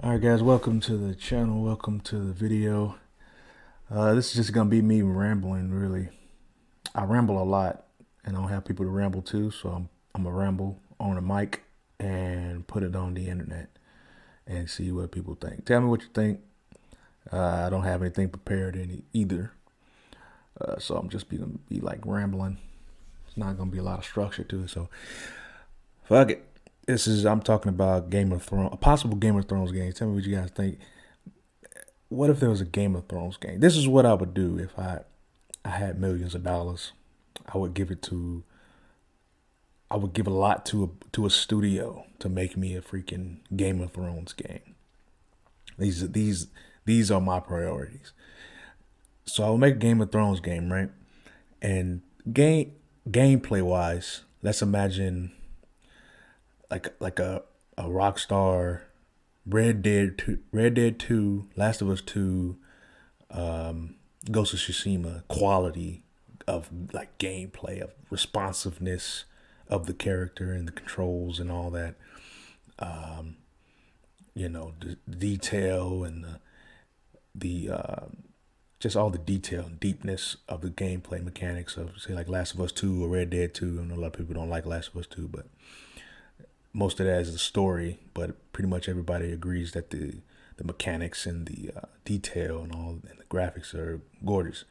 Alright guys, welcome to the channel, welcome to the video. This is just gonna be me rambling, really. I ramble a lot and I don't have people to ramble to, so I'm gonna ramble on a mic and put it on the internet and see what people think. Tell me what you think. I don't have anything prepared either, so I'm just gonna be like rambling. It's not gonna be a lot of structure to it, so fuck it. I'm talking about Game of Thrones, a possible Game of Thrones game. Tell me what you guys think. What if there was a Game of Thrones game? This is what I would do if I had millions of dollars. I would give it to I would give a lot to a studio to make me a freaking Game of Thrones game. These are my priorities. So I would make a Game of Thrones game, right? And gameplay wise, let's imagine like a Rockstar Red Dead 2, Last of Us 2, Ghost of Tsushima quality of like gameplay, of responsiveness of the character and the controls and all that. The detail and the just all the detail and deepness of the gameplay mechanics of, say, like Last of Us 2 or Red Dead 2. I know a lot of people don't like Last of Us 2, but most of that is the story. But pretty much everybody agrees that the mechanics and the detail and all and the graphics are gorgeous.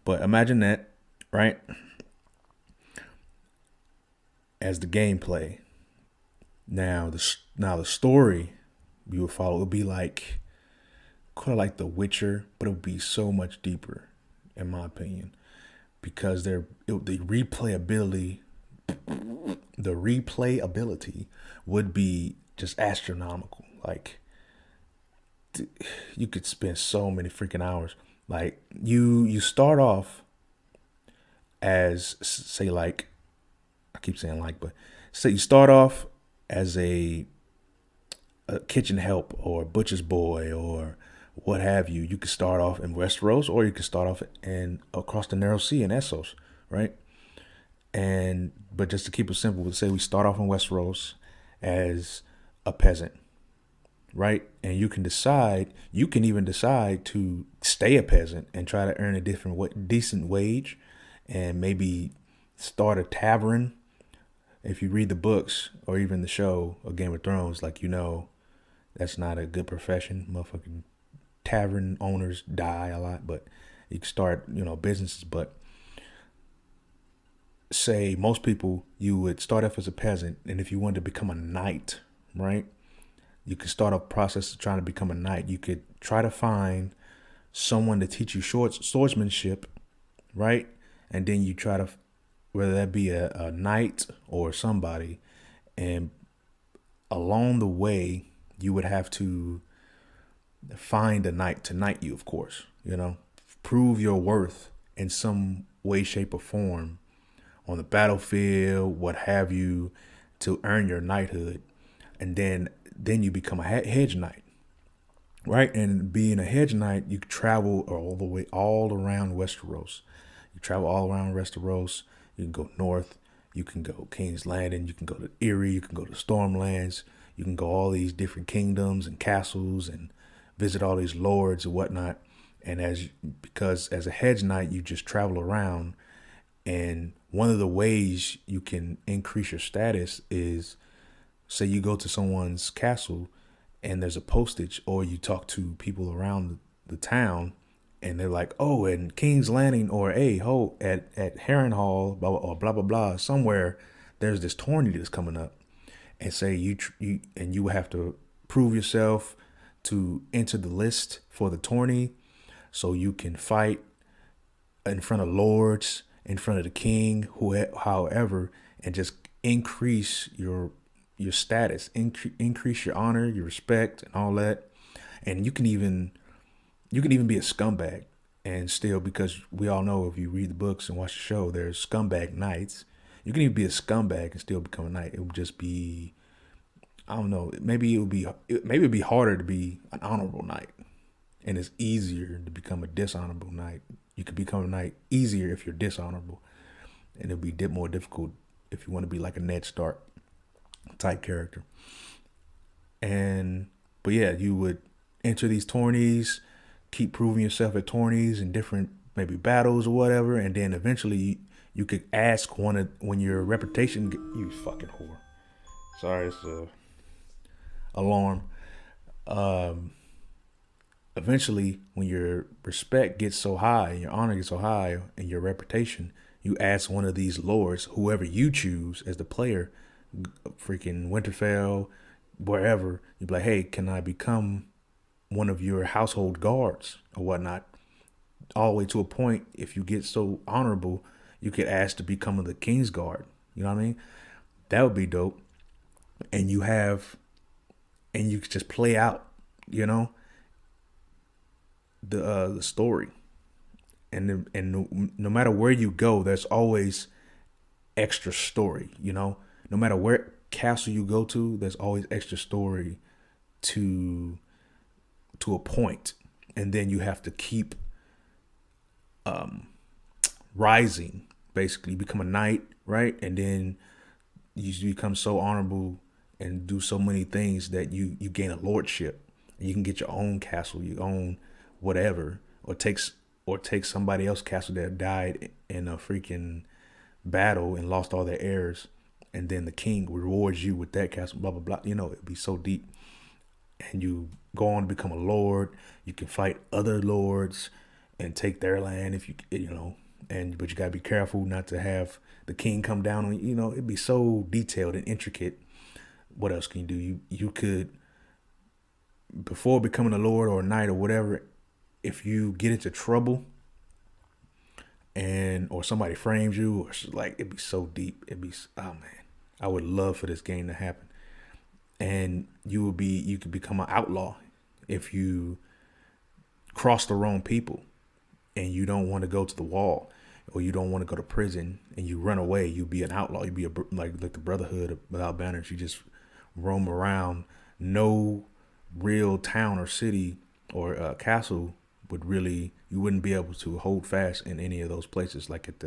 But imagine that, right? As the gameplay. Now the story you would follow would be like kind of like The Witcher, but it would be so much deeper, in my opinion, because the replayability would be just astronomical. Like you could spend so many freaking hours. Like you start off as, say, like, I keep saying like, but say you start off as a kitchen help or a butcher's boy or what have you. You could start off in Westeros, or you could start off in across the narrow sea in Essos, right? And but just to keep it simple, we'll say we start off in Westeros as a peasant, right? And you can even decide to stay a peasant and try to earn a decent wage, and maybe start a tavern. If you read the books or even the show of Game of Thrones, like, that's not a good profession. Motherfucking tavern owners die a lot, but you can start, businesses. But say most people, you would start off as a peasant, and if you wanted to become a knight, right? You could start a process of trying to become a knight. You could try to find someone to teach you swordsmanship, right? And then you try to, whether that be a knight or somebody, and along the way, you would have to find a knight to knight you, of course, prove your worth in some way, shape, or form on the battlefield, what have you, to earn your knighthood. And then you become a hedge knight, right? And being a hedge knight, you travel all around Westeros. You travel all around Westeros. You can go north. You can go King's Landing. You can go to Erie. You can go to Stormlands. You can go all these different kingdoms and castles and visit all these lords and whatnot. And because as a hedge knight, you just travel around. And one of the ways you can increase your status is, say you go to someone's castle and there's a postage, or you talk to people around the town and they're like, oh, in King's Landing, or hey, ho, at Harrenhal, blah, blah, or blah, blah, blah, somewhere there's this tourney that's coming up. And say you have to prove yourself to enter the list for the tourney, so you can fight in front of lords, in front of the king, however, and just increase your status, increase your honor, your respect, and all that. And you can even be a scumbag and still, because we all know, if you read the books and watch the show, there's scumbag knights. You can even be a scumbag and still become a knight. It would just be, I don't know. Maybe it'd be harder to be an honorable knight, and it's easier to become a dishonorable knight. You could become a knight easier if you're dishonorable, and it'll be more difficult if you want to be like a Ned Stark type character. And But yeah, you would enter these tourneys, keep proving yourself at tourneys and different maybe battles or whatever, and then eventually you could ask one of when your reputation. You fucking whore. Sorry, it's a alarm. Um, Eventually, when your respect gets so high, your honor gets so high, and your reputation, you ask one of these lords, whoever you choose as the player, freaking Winterfell, wherever, you be like, hey, can I become one of your household guards or whatnot? All the way to a point, if you get so honorable, you could ask to become the king's guard. You know what I mean? That would be dope. And you could just play out, you know, the story. And no matter where you go, there's always extra story. You know, no matter where castle you go to, there's always extra story to to a point, and then you have to keep rising. Basically, you become a knight, right? And then you become so honorable and do so many things that you gain a lordship. You can get your own castle, your own whatever, or take somebody else's castle that died in a freaking battle and lost all their heirs, and then the king rewards you with that castle. Blah blah blah. You know, it'd be so deep, and you go on to become a lord. You can fight other lords and take their land if you know. And but you gotta be careful not to have the king come down on you. You know, it'd be so detailed and intricate. What else can you do? You could, before becoming a lord or a knight or whatever, if you get into trouble and or somebody frames you or like, it'd be so deep. It'd be, oh man, I would love for this game to happen. And you could become an outlaw if you cross the wrong people and you don't want to go to the wall or you don't want to go to prison and you run away. You be an outlaw. You be like the Brotherhood without banners. You just roam around. No real town or city or castle would really, you wouldn't be able to hold fast in any of those places, like at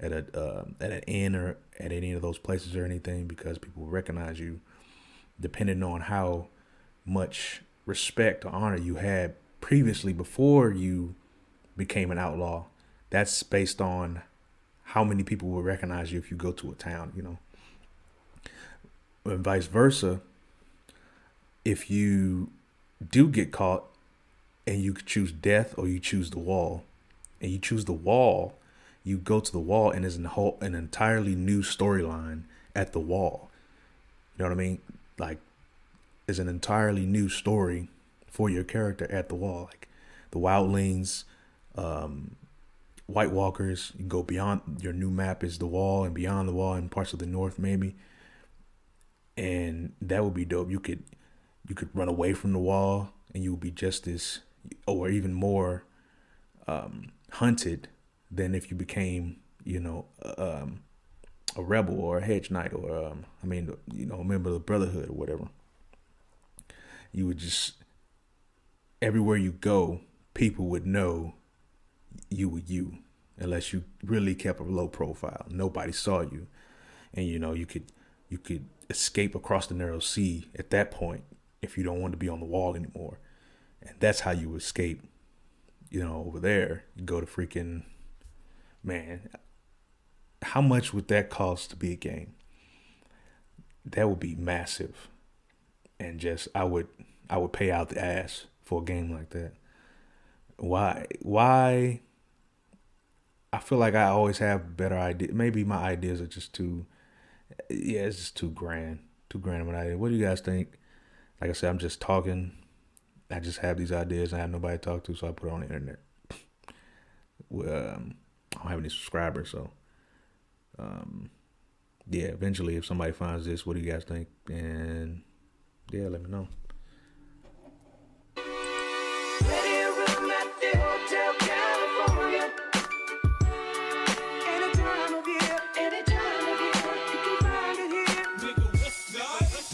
an inn or at any of those places or anything, because people recognize you depending on how much respect or honor you had previously before you became an outlaw. That's based on how many people will recognize you if you go to a town, you know. And vice versa, if you do get caught and you choose death or you choose the wall, and you choose the wall, you go to the wall and there's an entirely new storyline at the wall. You know what I mean? Like, there's an entirely new story for your character at the wall. Like the wildlings, White Walkers. You go beyond, your new map is the wall and beyond the wall in parts of the north maybe. And that would be dope. You could run away from the wall and you would be just as, or even more hunted than if you became, you know, a rebel or a hedge knight or a member of the Brotherhood or whatever. You would just, everywhere you go, people would know you were you, unless you really kept a low profile. Nobody saw you, and you know you could escape across the narrow sea at that point if you don't want to be on the wall anymore, and that's how you escape. You know, over there, you go to freaking, man. How much would that cost to be a game? That would be massive, and just I would pay out the ass for a game like that. Why? I feel like I always have better ideas. Maybe my ideas are just too, yeah, it's just too grand of an idea. What do you guys think? Like I said, I'm just talking. I just have these ideas. I have nobody to talk to, so I put it on the internet. I don't have any subscribers, so yeah. Eventually, if somebody finds this, what do you guys think? And yeah, let me know.